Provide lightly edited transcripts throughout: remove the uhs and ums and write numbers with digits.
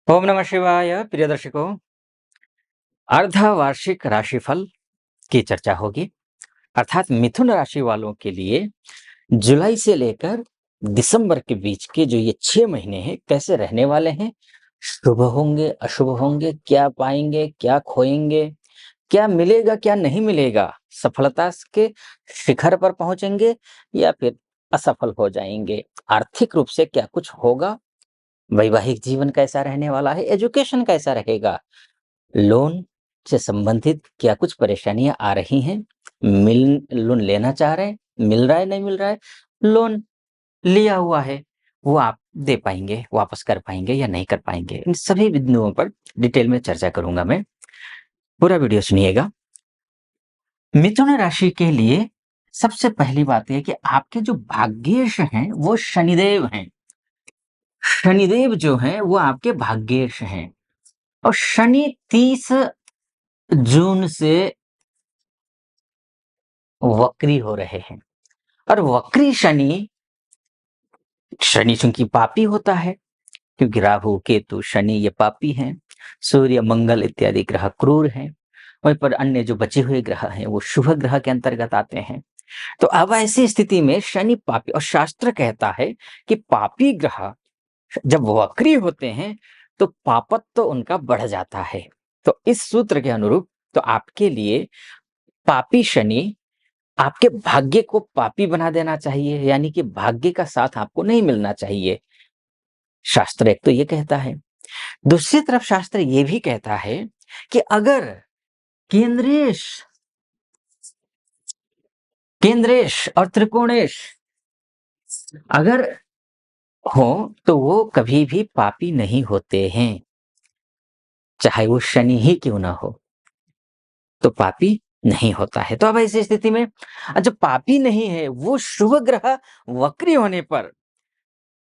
ओम नमः शिवाय। प्रिय दर्शकों, अर्धवार्षिक राशिफल की चर्चा होगी। अर्थात मिथुन राशि वालों के लिए जुलाई से लेकर दिसंबर के बीच के जो ये 6 महीने हैं कैसे रहने वाले हैं, शुभ होंगे अशुभ होंगे, क्या पाएंगे क्या खोएंगे, क्या मिलेगा क्या नहीं मिलेगा, सफलता के शिखर पर पहुंचेंगे या फिर असफल हो जाएंगे, आर्थिक रूप से क्या कुछ होगा, वैवाहिक जीवन कैसा रहने वाला है, एजुकेशन कैसा रहेगा, लोन से संबंधित क्या कुछ परेशानियाँ आ रही हैं? लोन लेना चाह रहे हैं, मिल रहा है, नहीं मिल रहा है, लोन लिया हुआ है, वो आप दे पाएँगे, वापस कर पाएँगे या नहीं कर पाएँगे? इन सभी बिंदुओं पर डिटेल में चर्चा करूँगा मैं, पूरा वीडियो सुनिएगा। मिथुन राशि के लिए सबसे पहली बात ये है कि आपके जो भाग्येश हैं, वो शनिदेव हैं। शनिदेव जो हैं, वो आपके भाग्येश हैं और शनि 30 जून से वक्री हो रहे हैं। और वक्री शनि, शनि चूंकि पापी होता है, क्योंकि राहु केतु शनि ये पापी हैं, सूर्य मंगल इत्यादि ग्रह क्रूर हैं, वहीं पर अन्य जो बचे हुए ग्रह हैं वो शुभ ग्रह के अंतर्गत आते हैं। तो अब ऐसी स्थिति में शनि पापी, और शास्त्र कहता है कि पापी ग्रह जब वक्री होते हैं तो पापत्व तो उनका बढ़ जाता है। तो इस सूत्र के अनुरूप तो आपके लिए पापी शनि आपके भाग्य को पापी बना देना चाहिए, यानी कि भाग्य का साथ आपको नहीं मिलना चाहिए। शास्त्र एक तो ये कहता है। दूसरी तरफ शास्त्र ये भी कहता है कि अगर केंद्रेश केंद्रेश और त्रिकोणेश अगर हो तो वो कभी भी पापी नहीं होते हैं, चाहे वो शनि ही क्यों ना हो, तो पापी नहीं होता है। तो अब ऐसी स्थिति में जब पापी नहीं है, वो शुभ ग्रह वक्री होने पर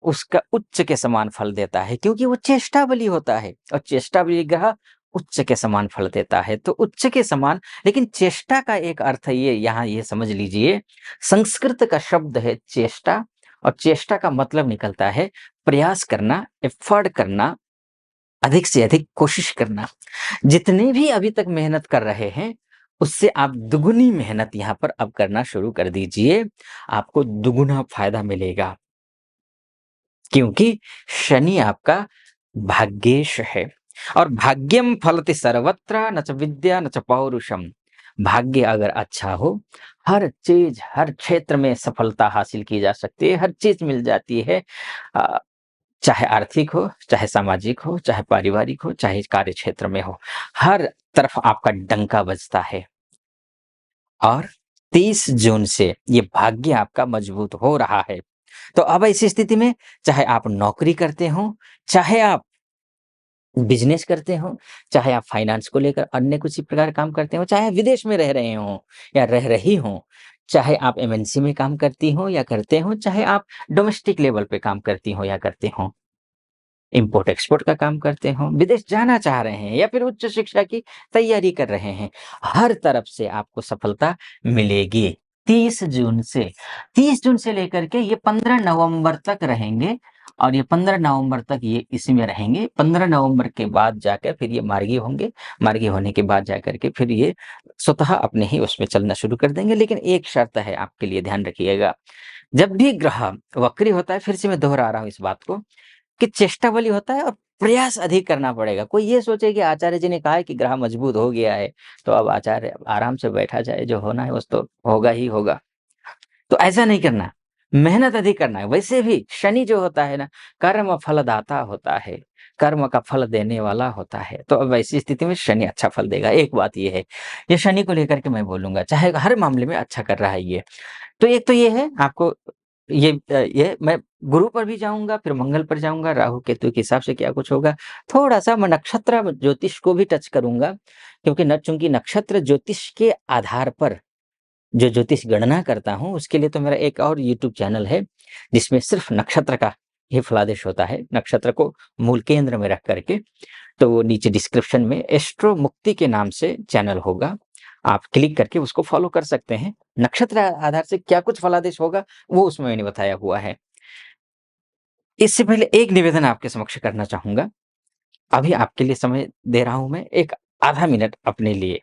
उसका उच्च के समान फल देता है, क्योंकि वो चेष्टा बली होता है और चेष्टा बली ग्रह उच्च के समान फल देता है। तो उच्च के समान, लेकिन चेष्टा का एक अर्थ ये यहाँ ये समझ लीजिए, संस्कृत का शब्द है चेष्टा, और चेष्टा का मतलब निकलता है प्रयास करना, एफर्ट करना, अधिक से अधिक कोशिश करना। जितने भी अभी तक मेहनत कर रहे हैं उससे आप दुगुनी मेहनत यहाँ पर अब करना शुरू कर दीजिए, आपको दुगुना फायदा मिलेगा, क्योंकि शनि आपका भाग्येश है। और भाग्यम फलति सर्वत्र न च विद्या न च पौरुषम। भाग्य अगर अच्छा हो, हर चीज हर क्षेत्र में सफलता हासिल की जा सकती है, हर चीज मिल जाती है। अ, चाहे आर्थिक हो, चाहे सामाजिक हो, चाहे पारिवारिक हो, चाहे कार्य क्षेत्र में हो, हर तरफ आपका डंका बजता है। और 30 जून से ये भाग्य आपका मजबूत हो रहा है। तो अब ऐसी स्थिति में चाहे आप नौकरी करते हो, चाहे आप बिजनेस करते हो, चाहे आप फाइनेंस को लेकर अन्य किसी प्रकार काम करते हो, चाहे विदेश में रह रहे हो या रह रही हो, चाहे आप एमएनसी में काम करती हो या करते हो, चाहे आप डोमेस्टिक लेवल पे काम करती हो या करते हो, इंपोर्ट एक्सपोर्ट का काम करते हो, विदेश जाना चाह रहे हैं या फिर उच्च शिक्षा की तैयारी कर रहे हैं, हर तरफ से आपको सफलता मिलेगी। 30 जून से 30 जून से लेकर के ये 15 नवंबर तक रहेंगे, और ये 15 नवंबर तक ये इसी में रहेंगे। 15 नवंबर के बाद जाकर फिर ये मार्गी होंगे, मार्गी होने के बाद जाकर के फिर ये स्वतः अपने ही उसमें चलना शुरू कर देंगे। लेकिन एक शर्त है आपके लिए, ध्यान रखिएगा, जब भी ग्रह वक्री होता है, फिर से मैं दोहरा रहा हूँ इस बात को, कि चेष्टा बली होता है और प्रयास अधिक करना पड़ेगा। कोई ये सोचे कि आचार्य जी ने कहा है कि ग्रह मजबूत हो गया है, तो अब आचार्य आराम से बैठा जाए, जो होना है वो तो होगा ही होगा। तो ऐसा नहीं करना, मेहनत अधिक करना है। वैसे भी शनि जो होता है ना, कर्म फलदाता होता है, कर्म का फल देने वाला होता है। तो अब ऐसी स्थिति में शनि अच्छा फल देगा। एक बात ये है, ये शनि को लेकर के मैं बोलूँगा, चाहे हर मामले में अच्छा कर रहा है ये। तो एक तो ये है आपको, ये मैं गुरु पर भी जाऊँगा, फिर मंगल पर जाऊँगा, राहु केतु के हिसाब से क्या कुछ होगा। थोड़ा-सा मैं नक्षत्र ज्योतिष को भी टच करूँगा, क्योंकि न चूँकि नक्षत्र ज्योतिष के आधार पर जो ज्योतिष गणना करता हूँ, उसके लिए तो मेरा एक और यूट्यूब चैनल है, जिसमें सिर्फ़ नक्षत्र का ही फलादेश होता है, नक्षत्र को मूल केंद्र में रख कर के। तो वो नीचे डिस्क्रिप्शन में एस्ट्रो मुक्ति के नाम से चैनल होगा, आप क्लिक करके उसको फॉलो कर सकते हैं। नक्षत्र आधार से क्या कुछ फलादेश होगा, वो उसमें मैंने बताया हुआ है। इससे पहले एक निवेदन आपके समक्ष करना चाहूँगा, अभी आपके लिए समय दे रहा हूँ मैं, एक आधा मिनट अपने लिए।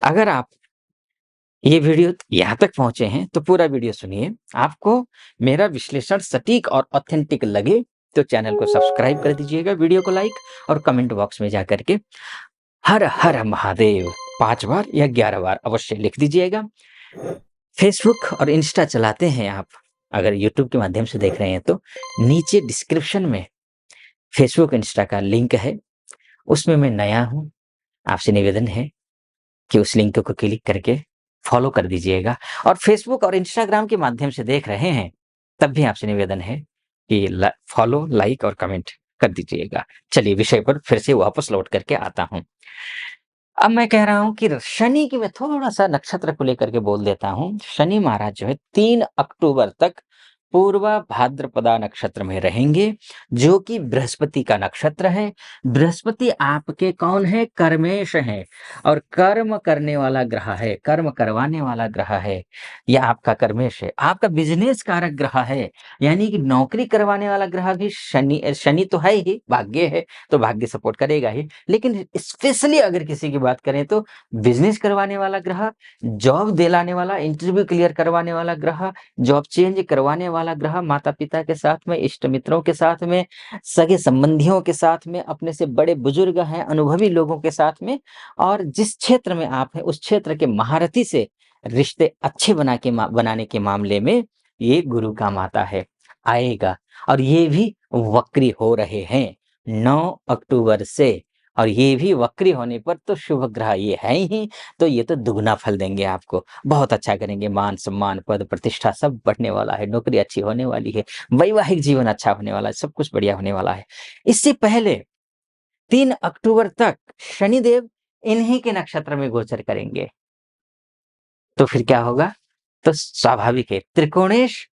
अगर आप ये वीडियो यहाँ तक पहुँचे हैं, तो पूरा वीडियो सुनिए। आपको मेरा विश्लेषण सटीक और ऑथेंटिक लगे, तो चैनल को सब्सक्राइब कर दीजिएगा, वीडियो को लाइक और कमेंट बॉक्स में जाकर के हर हर महादेव 5 बार या 11 बार अवश्य लिख दीजिएगा। फेसबुक और इंस्टा चलाते हैं आप, अगर यूट्यूब के माध्यम से देख रहे हैं तो नीचे डिस्क्रिप्शन में फेसबुक, इंस्टा का लिंक है, उसमें मैं नया हूँ। आपसे निवेदन है कि उस लिंक को क्लिक करके फॉलो कर दीजिएगा, और फेसबुक और इंस्टाग्राम के माध्यम से देख रहे हैं, तब भी आपसे निवेदन है कि फॉलो, लाइक और कमेंट कर दीजिएगा। चलिए विषय पर फिर से वापस लौट करके आता हूँ। अब मैं कह रहा हूँ कि शनि की मैं थोड़ा-सा नक्षत्र को लेकर के बोल देता हूँ। शनि महाराज जो है 3 अक्टूबर तक पूर्वा भाद्रपदा नक्षत्र में रहेंगे, जो कि बृहस्पति का नक्षत्र है। बृहस्पति आपके कौन है? कर्मेश हैं, और कर्म करने वाला ग्रह है, कर्म करवाने वाला ग्रह है। यह आपका कर्मेश है, आपका बिज़नेस कारक ग्रह है, यानी कि नौकरी करवाने वाला ग्रह भी शनि शनि तो है ही, भाग्य है, तो भाग्य सपोर्ट करेगा ही। लेकिन स्पेशली अगर किसी की बात करें तो बिज़नेस करवाने वाला ग्रह, जॉब दिलाने वाला, इंटरव्यू क्लियर करवाने वाला ग्रह, जॉब चेंज करवाने वाला ग्रह, माता-पिता के साथ में, इष्ट मित्रों के साथ में, सगे संबंधियों के साथ में, अपने से बड़े बुजुर्ग हैं, अनुभवी लोगों के साथ में, और जिस क्षेत्र में आप हैं, उस क्षेत्र के महारथी से रिश्ते अच्छे बनाने के मामले में ये गुरु का माता है, आएगा। और ये भी वक्री हो रहे हैं 9 अक्टूबर से, और ये भी वक्री होने पर तो शुभ ग्रह ये है ही, तो ये तो दुगना फल देंगे आपको। बहुत अच्छा करेंगे, मान-सम्मान, पद-प्रतिष्ठा सब बढ़ने वाला है, नौकरी अच्छी होने वाली है, वैवाहिक जीवन अच्छा होने वाला है, सब कुछ बढ़िया होने वाला है। इससे पहले 3 अक्टूबर तक शनिदेव इन्हीं के नक्षत्र में गोचर करेंगे। तो फिर क्या होगा? तो स्वाभाविक है, त्रिकोणेश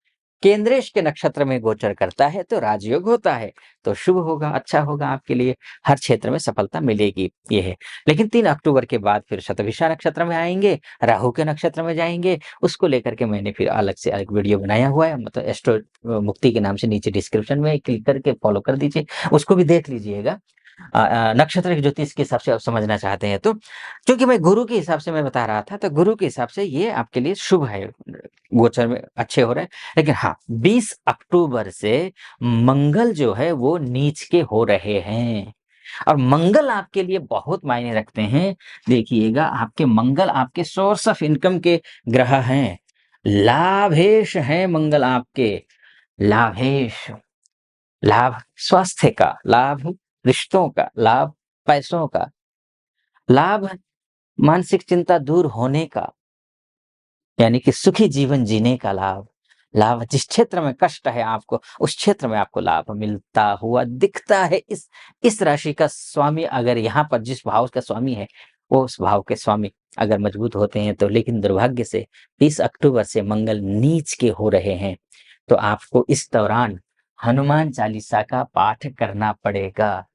केंद्रेश के नक्षत्र में गोचर करता है तो राजयोग होता है, तो शुभ होगा, अच्छा होगा आपके लिए, हर क्षेत्र में सफलता मिलेगी, ये है। लेकिन 3 अक्टूबर के बाद फिर शतभिषा नक्षत्र में आएँगे, राहु के नक्षत्र में जाएँगे, उसको लेकर के मैंने फिर अलग से अलग वीडियो बनाया हुआ है, मतलब एस्ट्रो मुक्ति के नाम से नीचे डिस्क्रिप्शन में क्लिक करके फॉलो कर दीजिए, उसको भी देख लीजिएगा। नक्षत्र की ज्योतिष के हिसाब से आप समझना चाहते हैं तो, क्योंकि मैं गुरु के हिसाब से मैं बता रहा था, तो गुरु के हिसाब से ये आपके लिए शुभ है, गोचर में अच्छे हो रहे हैं। लेकिन हाँ, 20 अक्टूबर से मंगल जो है वो नीच के हो रहे हैं, और मंगल आपके लिए बहुत मायने रखते हैं। देखिएगा, आपके मंगल आपके सोर्स ऑफ इनकम के ग्रह हैं, लाभेश हैं मंगल आपके, लाभेश, लाभ स्वास्थ्य का, लाभ रिश्तों का, लाभ पैसों का, लाभ मानसिक चिंता दूर होने का, यानी कि सुखी जीवन जीने का लाभ। लाभ जिस क्षेत्र में कष्ट है आपको, उस क्षेत्र में आपको लाभ मिलता हुआ दिखता है। इस राशि का स्वामी अगर यहाँ पर जिस भाव का स्वामी है, वो उस भाव के स्वामी अगर मजबूत होते हैं तो, लेकिन दुर्भाग्य से 30 अक्टूबर से मंगल नीच के हो रहे हैं, तो आपको इस दौरान हनुमान चालीसा का पाठ करना पड़ेगा।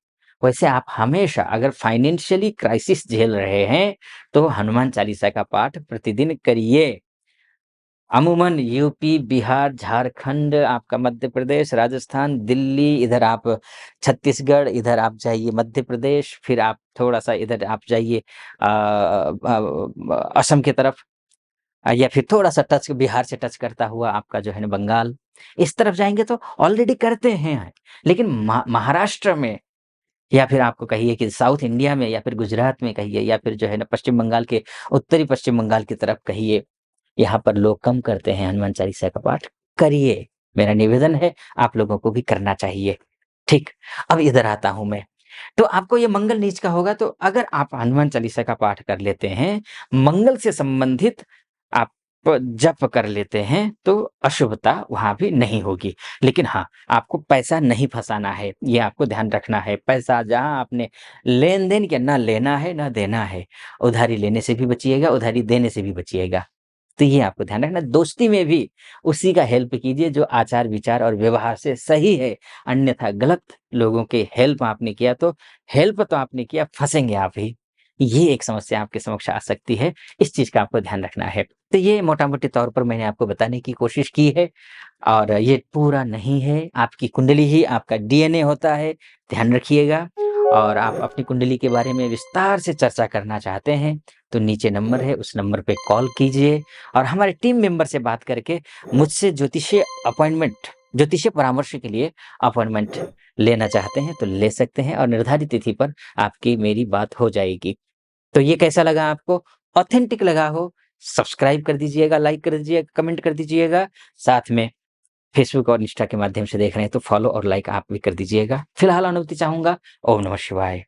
वैसे आप हमेशा अगर फाइनेंशियली क्राइसिस झेल रहे हैं, तो हनुमान चालीसा का पाठ प्रतिदिन करिए। अमूमन यूपी, बिहार, झारखंड, आपका मध्य प्रदेश, राजस्थान, दिल्ली, इधर आप छत्तीसगढ़, इधर आप जाइए मध्य प्रदेश, फिर आप थोड़ा-सा इधर आप जाइए असम की तरफ, या फिर थोड़ा-सा टच बिहार से टच करता हुआ आपका जो है ना बंगाल, इस तरफ जाएँगे तो ऑलरेडी करते हैं। लेकिन महाराष्ट्र में, या फिर आपको कहिए कि साउथ इंडिया में, या फिर गुजरात में कहिए, या फिर जो है ना पश्चिम बंगाल के, उत्तरी पश्चिम बंगाल की तरफ कहिए, यहाँ पर लोग कम करते हैं हनुमान चालीसा का पाठ, करिए। मेरा निवेदन है, आप लोगों को भी करना चाहिए। ठीक, अब इधर आता हूँ मैं। तो आपको ये मंगल नीच का होगा, तो अगर आप हनुमान चालीसा का पाठ कर लेते हैं, मंगल से संबंधित आप जप कर लेते हैं, तो अशुभता वहाँ भी नहीं होगी। लेकिन हाँ, आपको पैसा नहीं फँसाना है, ये आपको ध्यान रखना है। पैसा जहाँ आपने लेन-देन किया, ना लेना है, ना देना है। उधारी लेने से भी बचिएगा, उधारी देने से भी बचिएगा। तो ये आपको ध्यान रखना। दोस्ती में भी उसी का हेल्प कीजिए जो आचार विचार और व्यवहार से सही है, अन्यथा गलत लोगों के हेल्प आपने किया, तो हेल्प तो आपने किया, फंसेंगे आप ही। ये एक समस्या आपके समक्ष आ सकती है, इस चीज का आपको ध्यान रखना है। तो ये मोटा मोटी तौर पर मैंने आपको बताने की कोशिश की है, और ये पूरा नहीं है, आपकी कुंडली ही आपका डीएनए होता है, ध्यान रखिएगा। और आप अपनी कुंडली के बारे में विस्तार से चर्चा करना चाहते हैं, तो नीचे नंबर है, उस नंबर पे कॉल कीजिए और हमारे टीम मेंबर से बात करके मुझसे ज्योतिषीय परामर्श के लिए अपॉइंटमेंट लेना चाहते हैं, तो ले सकते हैं और निर्धारित तिथि पर आपकी मेरी बात हो जाएगी। तो ये कैसा लगा आपको? ऑथेंटिक लगा हो, सब्सक्राइब कर दीजिएगा, लाइक कर दीजिएगा, कमेंट कर दीजिएगा। साथ में फेसबुक और इंस्टा के माध्यम से देख रहे हैं तो फॉलो और लाइक आप भी कर दीजिएगा। फिलहाल अनुमति चाहूँगा। ओम नमः शिवाय।